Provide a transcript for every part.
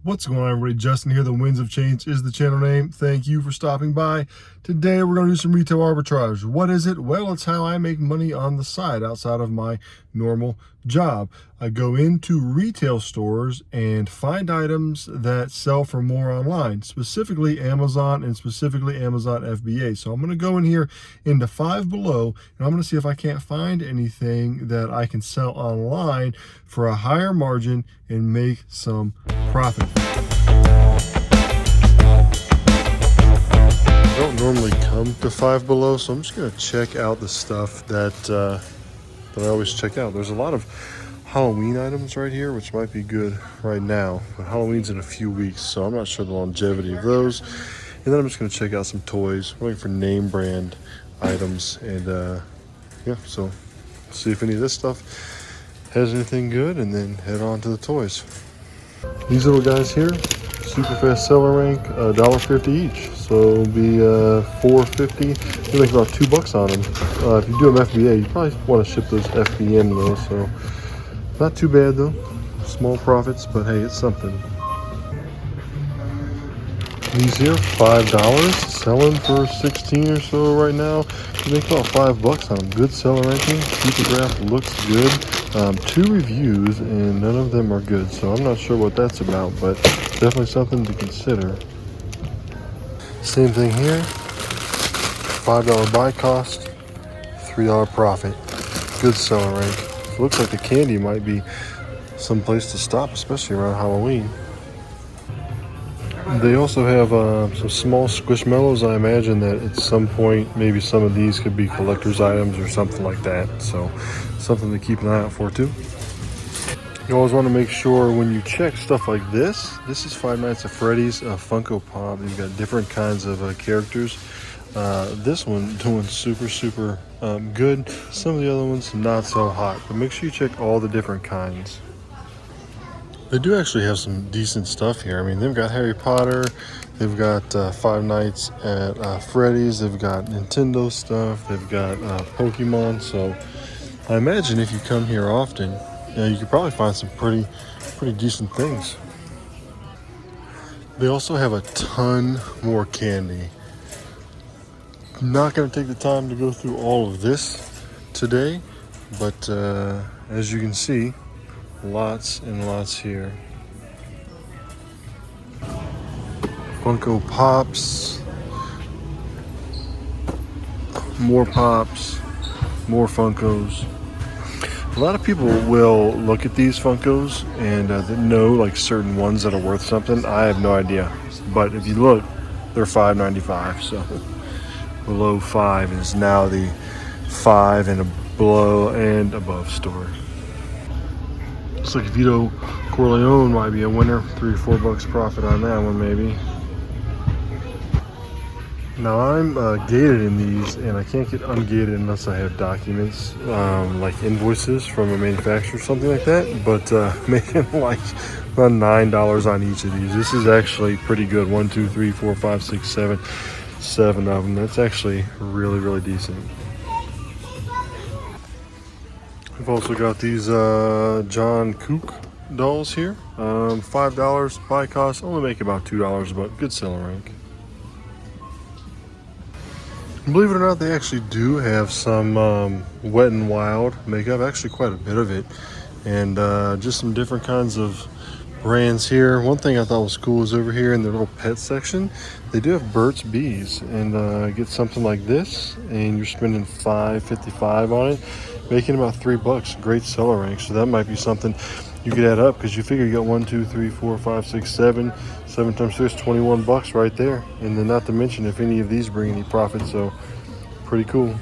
What's going on, everybody? Justin here. The Winds of Change is the channel name. Thank you for stopping by. Today we're going to do some retail arbitrage. What is it? Well, it's how I make money on the side outside of my normal job. I go into retail stores and find items that sell for more online, specifically Amazon and specifically Amazon FBA. So I'm going to go in here into Five Below and I'm going to see if I can't find anything that I can sell online for a higher margin and make some profit. I don't normally come to Five Below, so I'm just going to check out the stuff that I always check out. There's a lot of Halloween items right here, which might be good right now, but Halloween's in a few weeks, so I'm not sure the longevity of those. And then I'm just going to check out some toys. I'm looking for name brand items, and yeah, so see if any of this stuff has anything good, and then head on to the toys. These little guys here, super fast seller rank, $1.50 each. So it'll be $4.50. You make about $2 on them. If you do them FBA, you probably want to ship those FBM though. So not too bad though. Small profits, but hey, it's something. These here, $5, selling for 16 or so right now. You make about $5 on them. Good seller ranking. Supergraph looks good. 2 reviews and none of them are good, so I'm not sure what that's about, but definitely something to consider. Same thing here. $5 buy cost, $3 profit. Good seller rank. So looks like the candy might be some place to stop, especially around Halloween. They also have some small Squishmallows. I imagine that at some point, maybe some of these could be collector's items or something like that. So something to keep an eye out for too. You always want to make sure when you check stuff like this. This is Five Nights at Freddy's Funko Pop. You've got different kinds of characters. This one doing super good. Some of the other ones not so hot. But make sure you check all the different kinds. They do actually have some decent stuff here. I mean, they've got Harry Potter, they've got Five Nights at Freddy's, they've got Nintendo stuff, they've got Pokemon. So I imagine if you come here often, you could probably find some pretty decent things. They also have a ton more candy. I'm not going to take the time to go through all of this today, but as you can see, lots and lots here. Funko Pops, more Pops, more Funkos. A lot of people will look at these Funkos and know like certain ones that are worth something. I have no idea, but if you look, they're $5.95. So below 5 is now the 5 and below and above store. Looks like Vito Corleone might be a winner. $3 or $4 profit on that one, maybe. Now I'm gated in these, and I can't get ungated unless I have documents, like invoices from a manufacturer or something like that. But making like about $9 on each of these. This is actually pretty good. 1, 2, 3, 4, 5, 6, 7 of them. That's actually really decent. I've also got these John Kook dolls here. $5 buy cost, only make about $2, but good seller rank. Believe it or not, they actually do have some Wet n Wild makeup, actually quite a bit of it, and just some different kinds of brands here. One thing I thought was cool is over here in their little pet section, they do have Burt's Bees, and get something like this, and you're spending $5.55 on it, making about $3. Great seller rank, so that might be something you could add up, because you figure you got 1, 2, 3, 4, 5, 6, 7 times 6, $21 right there. And then not to mention if any of these bring any profit, so pretty cool.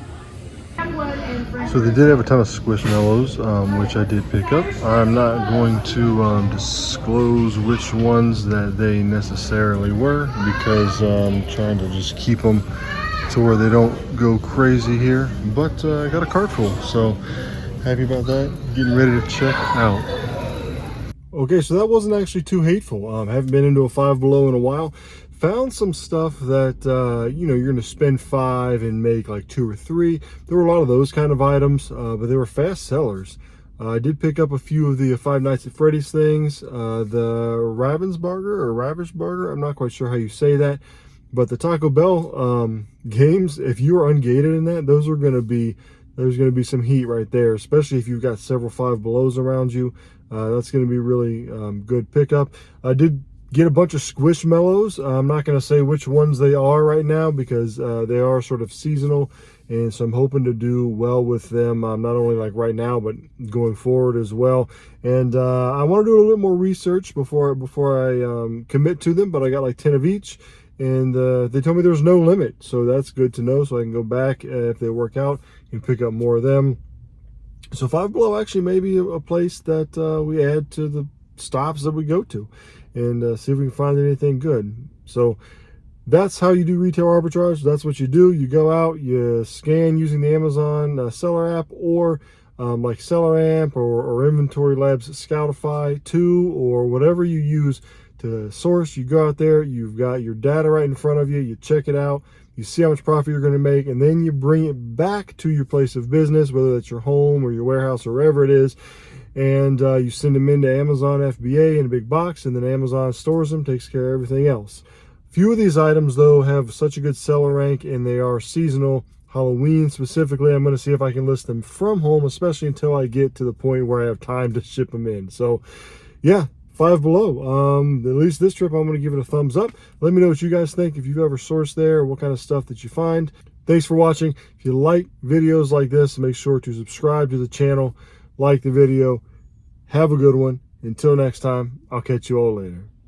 So they did have a ton of Squishmallows, which I did pick up. I'm not going to disclose which ones that they necessarily were, because I'm trying to just keep them to where they don't go crazy here. But I got a cart full, so happy about that. Getting ready to check out. Okay, so that wasn't actually too hateful. Haven't been into a Five Below in a while. Found some stuff that, you know, you're going to spend $5 and make like 2 or 3. There were a lot of those kind of items, but they were fast sellers. I did pick up a few of the Five Nights at Freddy's things. The Ravensburger or Ravishburger, I'm not quite sure how you say that. But the Taco Bell games, if you are ungated in that, there's going to be some heat right there, especially if you've got several Five Belows around you. That's going to be really good pickup. I did get a bunch of Squishmallows. I'm not going to say which ones they are right now because they are sort of seasonal, and so I'm hoping to do well with them, not only like right now, but going forward as well. And I want to do a little bit more research before I commit to them, but I got like 10 of each. And they told me there's no limit, so that's good to know, so I can go back if they work out and pick up more of them. So Five Below actually may be a place that we add to the stops that we go to, and see if we can find anything good. So that's how you do retail arbitrage. That's what you do. You go out, you scan using the Amazon seller app, or like Seller Amp or Inventory Labs Scoutify 2, or whatever you use to source. You go out there, you've got your data right in front of you, you check it out, you see how much profit you're going to make, and then you bring it back to your place of business, whether that's your home or your warehouse or wherever it is, and you send them into Amazon FBA in a big box, and then Amazon stores them, takes care of everything else. Few of these items, though, have such a good seller rank, and they are seasonal. Halloween specifically, I'm going to see if I can list them from home, especially until I get to the point where I have time to ship them in. So, yeah, Five Below. At least this trip, I'm going to give it a thumbs up. Let me know what you guys think, if you've ever sourced there, what kind of stuff that you find. Thanks for watching. If you like videos like this, make sure to subscribe to the channel, like the video. Have a good one. Until next time, I'll catch you all later.